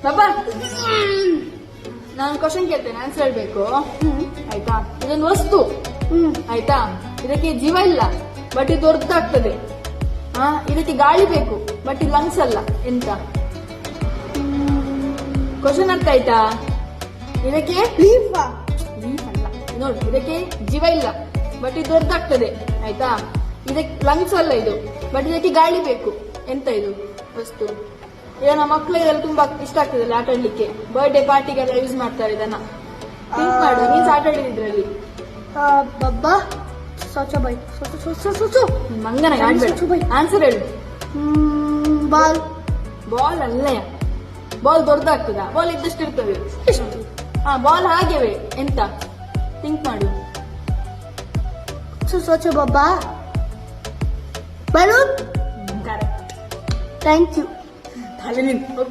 ಪಾಪಾ ನಾನು ಕ್ವಶನ್ ಕೇಳ್ತೇನೆ ಆನ್ಸರ್ ಹೇಳ್ಬೇಕು ಆಯ್ತಾ. ಇದೊಂದು ವಸ್ತು ಆಯ್ತಾ, ಇದಕ್ಕೆ ಜೀವ ಇಲ್ಲ ಬಟ್ ಇದು ದೊಡ್ಡದಾಗ್ತದೆ. ಇದಕ್ಕೆ ಗಾಳಿ ಬೇಕು ಬಟ್ ಇದು ಲಂಗ್ಸ್ ಅಲ್ಲ. ಎಂತ ಕ್ವಶನ್ ಅರ್ಥ ಆಯ್ತಾ? ಇದಕ್ಕೆ ಲೀಫ್ ಅಲ್ಲ ನೋಡಿ, ಇದಕ್ಕೆ ಜೀವ ಇಲ್ಲ ಬಟ್ ಇದು ದೊಡ್ಡದಾಗ್ತದೆ ಆಯ್ತಾ. ಇದಕ್ಕೆ ಲಂಗ್ಸ್ ಅಲ್ಲ ಇದು ಬಟ್ ಇದಕ್ಕೆ ಗಾಳಿ ಬೇಕು. ಎಂತ ಇದು ವಸ್ತು? ಇದನ್ನ ಮಕ್ಕಳಿಗೆಲ್ಲ ತುಂಬಾ ಇಷ್ಟ ಆಗ್ತದೆ ಆಟ ಆಡ್ಲಿಕ್ಕೆ. ಬರ್ಡೇ ಪಾರ್ಟಿಗೆಲ್ಲ ಯೂಸ್ ಮಾಡ್ತಾರೆ ಇದನ್ನ. ಥಿಂಕ್ ಮಾಡು, ನೀನ್ ಆಟ ಆಡಿದ್ರಲ್ಲಿ ಬಬ್ಬಾ ಸ್ವಚ್ಛ ಬೈ ಮಂಗನ ಆಡ್ಬೇಡ. ಆನ್ಸರ್ ಹೇಳು. ಬಾಲ್. ಬಾಲ್ ಅಲ್ಲ, ಬಾಲ್ ದೊಡ್ಡದಾಗ್ತದ? ಬಾಲ್ ಇದ್ದಷ್ಟು ಇರ್ತದೆ. ಬಾಲ್ ಹಾಗೆವೆ. ಎಂತ ಥಿಂಕ್ ಮಾಡು. ಸ್ವಚ್ಛ ಬಬ್ಬಾ ಬಲೂನ್. ಕರೆಕ್ಟ್. Thank you. ತಲೆ ನಿಂತು